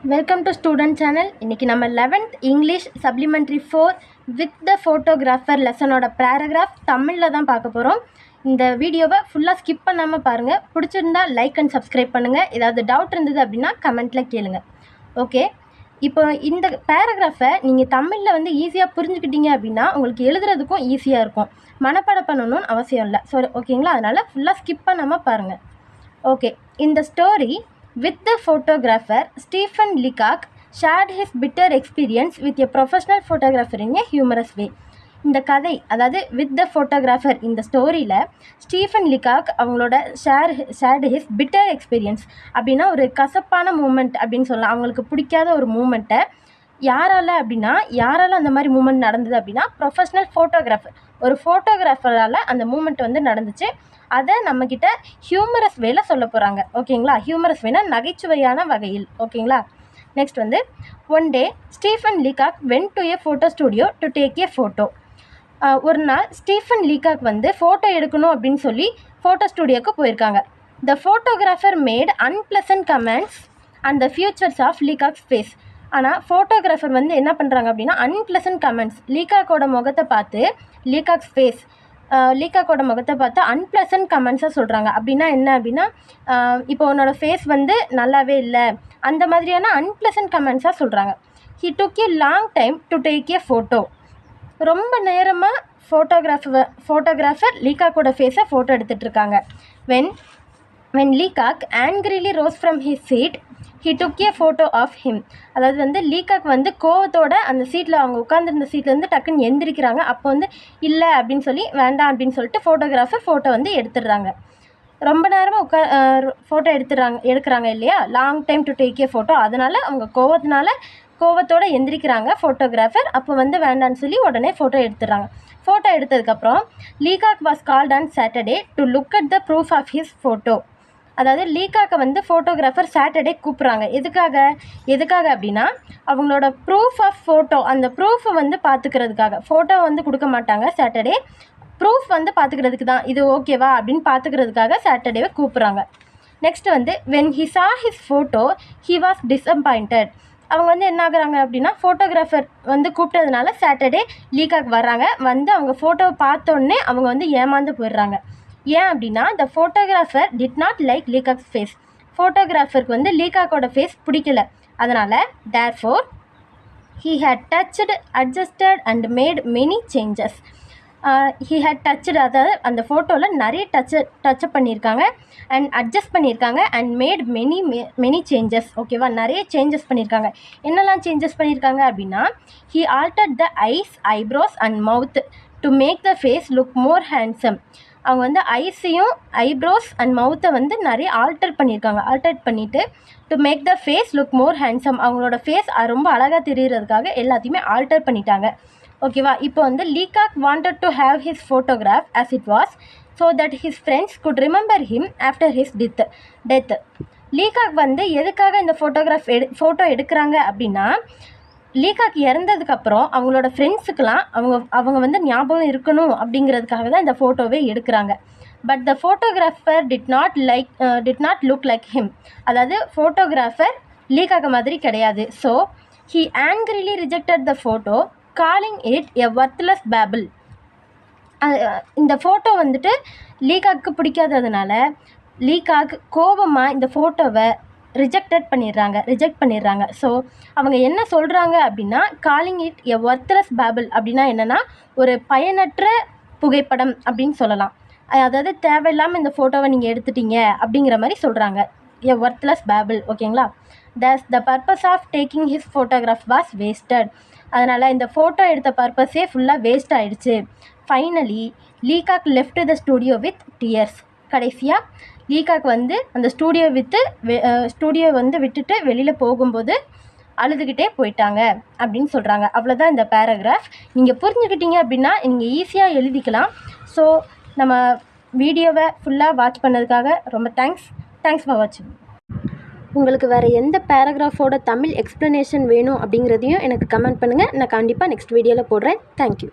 Welcome to student channel. இன்றைக்கி நம்ம 11th English supplementary 4 with the photographer லெசனோட paragraph தமிழில் தான் பார்க்க போகிறோம். இந்த வீடியோவை ஃபுல்லாக ஸ்கிப் பண்ணாமல் பாருங்கள். பிடிச்சிருந்தா லைக் அண்ட் சப்ஸ்கிரைப் பண்ணுங்கள். ஏதாவது டவுட் இருந்தது அப்படின்னா கமெண்ட்டில் கேளுங்க. ஓகே, இப்போ இந்த பேராகிராஃபை நீங்கள் தமிழில் ஈஸியாக புரிஞ்சுக்கிட்டீங்க அப்படின்னா உங்களுக்கு எழுதுறதுக்கும் ஈஸியாக இருக்கும். மனப்பாடம் பண்ணணும்னு அவசியம் இல்லை. ஸோ ஓகேங்களா, அதனால் ஃபுல்லாக ஸ்கிப் பண்ணாமல் பாருங்கள். ஓகே, இந்த story with the photographer Stephen Leacock shared his bitter experience with a professional photographer in a humorous way. இந்த கதை அதாவது வித் த ஃபோட்டோகிராஃபர் இந்த ஸ்டோரியில் ஸ்டீஃபன் லிகாக் அவங்களோட ஷேர்டு ஹிஸ் பிட்டர் எக்ஸ்பீரியன்ஸ் அப்படின்னா ஒரு கசப்பான மூமெண்ட் அப்படின்னு சொல்லலாம். அவங்களுக்கு பிடிக்காத ஒரு மூமெண்ட்டை யாரால் அந்த மாதிரி மூமெண்ட் நடந்தது அப்படின்னா ப்ரொஃபஷ்னல் ஃபோட்டோகிராஃபர், ஒரு ஃபோட்டோகிராஃபரால் அந்த மூமெண்ட் நடந்துச்சு. அதை நம்மக்கிட்ட ஹியூமரஸ் வேல சொல்ல போகிறாங்க. ஓகேங்களா, ஹியூமரஸ் வேனா நகைச்சுவையான வகையில். ஓகேங்களா, next one day Stephen Leacock went to a photo studio to take a photo. ஒரு நாள் ஸ்டீஃபன் லீகாக் ஃபோட்டோ எடுக்கணும் அப்படின்னு சொல்லி ஃபோட்டோ ஸ்டூடியோக்கு போயிருக்காங்க. The photographer made unpleasant comments and the futures of Leacock's face. ஆனால் ஃபோட்டோகிராஃபர் என்ன பண்ணுறாங்க அப்படின்னா அன்பிளசன்ட் கமெண்ட்ஸ், லீகாக்கோட முகத்தை பார்த்து லீகாக்கோட முகத்தை பார்த்து அன்பிளசன்ட் கமெண்ட்ஸாக சொல்கிறாங்க. அப்படின்னா என்ன அப்படின்னா, இப்போ உன்னோட ஃபேஸ் நல்லாவே இல்லை, அந்த மாதிரியான அன்பிளசன்ட் கமெண்ட்ஸாக சொல்கிறாங்க. He took a long time to take a photo. ரொம்ப நேரமாக ஃபோட்டோகிராஃபர் லீகாக்கோட ஃபேஸை photo எடுத்துகிட்ருக்காங்க. when Leacock angrily rose from his seat, he took a photo of him. அதாவது லீகாக் கோவத்தோட அந்த சீட்டில் அவங்க உட்காந்துருந்த சீட்லேருந்து டக்குன்னு எந்திரிக்கிறாங்க. அப்போ இல்லை அப்படின்னு சொல்லி வேண்டாம் அப்படின்னு சொல்லிட்டு ஃபோட்டோகிராஃபர் ஃபோட்டோ எடுத்துடுறாங்க. ரொம்ப நேரமாக ஃபோட்டோ எடுக்கிறாங்க இல்லையா, long time to take a photo. அதனால் அவங்க கோவத்தோடு எந்திரிக்கிறாங்க ஃபோட்டோகிராஃபர். அப்போ வேண்டான்னு சொல்லி உடனே ஃபோட்டோ எடுத்துடுறாங்க. ஃபோட்டோ எடுத்ததுக்கப்புறம் Leacock was called on Saturday to look at the proof of his photo. அதாவது லீகாக்கை ஃபோட்டோகிராஃபர் சாட்டர்டே கூப்பிட்றாங்க. எதுக்காக அப்படின்னா அவங்களோட ப்ரூஃப் ஆஃப் ஃபோட்டோ, அந்த ப்ரூஃபை பார்த்துக்கிறதுக்காக. ஃபோட்டோ கொடுக்க மாட்டாங்க சாட்டர்டே, ப்ரூஃப் பார்த்துக்கிறதுக்கு தான். இது ஓகேவா அப்படின்னு பார்த்துக்கிறதுக்காக சாட்டர்டேவை கூப்பிட்றாங்க. நெக்ஸ்ட் வென் ஹி சா his photo he was disappointed. அவங்க என்ன ஆகுறாங்க அப்படின்னா ஃபோட்டோகிராஃபர் கூப்பிட்டதுனால சாட்டர்டே லீகாக் வர்றாங்க. அவங்க ஃபோட்டோவை பார்த்தோன்னே அவங்க ஏமாந்து போயிடுறாங்க. ஏன் அப்படின்னா the photographer did not like Leacock's face. ஃபோட்டோகிராஃபருக்கு லீகாக்கோட ஃபேஸ் பிடிக்கல. அதனால் therefore he had touched, adjusted and made many changes. அதாவது அந்த ஃபோட்டோவில் நிறைய டச்சப் பண்ணியிருக்காங்க அண்ட் அட்ஜஸ்ட் பண்ணியிருக்காங்க அண்ட் மேட் மெனி சேஞ்சஸ். ஓகேவா, நிறைய சேஞ்சஸ் பண்ணியிருக்காங்க. என்னெல்லாம் சேஞ்சஸ் பண்ணியிருக்காங்க அப்படின்னா he altered the eyes, eyebrows and mouth to make the face look more handsome. அவங்க ஐஸையும் ஐப்ரோஸ் அண்ட் மவுத்தை நிறைய ஆல்டர் பண்ணிவிட்டு to make the face look more handsome. அவங்களோட ஃபேஸ் ரொம்ப அழகாக தெரிகிறதுக்காக எல்லாத்தையுமே ஆல்டர் பண்ணிட்டாங்க. ஓகேவா, இப்போ Leacock wanted to have his photograph as it was so that his friends could remember him after his death. லீகாக் எதுக்காக இந்த ஃபோட்டோ எடுக்கிறாங்க அப்படின்னா லீகாக் இறந்ததுக்கப்புறம் அவங்களோட ஃப்ரெண்ட்ஸுக்கெலாம் அவங்க ஞாபகம் இருக்கணும் அப்படிங்கிறதுக்காக தான் இந்த ஃபோட்டோவே எடுக்கிறாங்க. But the photographer did not look like him. அதாவது ஃபோட்டோகிராஃபர் லீகாக் மாதிரி கிடையாது. So he angrily rejected the photo calling it a worthless payable. இந்த ஃபோட்டோ லீகாக்கு பிடிக்காததுனால லீகாக் கோபமாக இந்த ஃபோட்டோவை ரிஜெக்ட் பண்ணிடுறாங்க. ஸோ அவங்க என்ன சொல்கிறாங்க அப்படின்னா calling it a worthless payable. அப்படின்னா என்னென்னா ஒரு பயனற்ற புகைப்படம் அப்படின்னு சொல்லலாம். அதாவது தேவையில்லாமல் இந்த ஃபோட்டோவை நீங்கள் எடுத்துட்டீங்க அப்படிங்கிற மாதிரி சொல்கிறாங்க. A worthless bauble. ஓகேங்களா, the purpose of taking his photograph was wasted. அதனால் இந்த ஃபோட்டோ எடுத்த பர்பஸே ஃபுல்லாக வேஸ்ட் ஆகிடுச்சு. Finally Leacock left the studio with tears. கடைசியாக லீகாக் அந்த ஸ்டூடியோ விட்டுட்டு வெளியில் போகும்போது அழுதுகிட்டே போயிட்டாங்க அப்படின்னு சொல்கிறாங்க. அவ்வளோதான் இந்த பேராகிராஃப். நீங்கள் புரிஞ்சுக்கிட்டீங்க அப்படின்னா நீங்கள் ஈஸியாக எழுதிக்கலாம். ஸோ நம்ம வீடியோவை ஃபுல்லாக வாட்ச் பண்ணதுக்காக ரொம்ப தேங்க்ஸ் ஃபார் வாட்சிங். உங்களுக்கு வேறு எந்த பேராகிராஃபோட தமிழ் எக்ஸ்ப்ளனேஷன் வேணும் அப்படிங்கிறதையும் எனக்கு கமெண்ட் பண்ணுங்கள். நான் கண்டிப்பாக நெக்ஸ்ட் வீடியோவில் போடுறேன். தேங்க்யூ.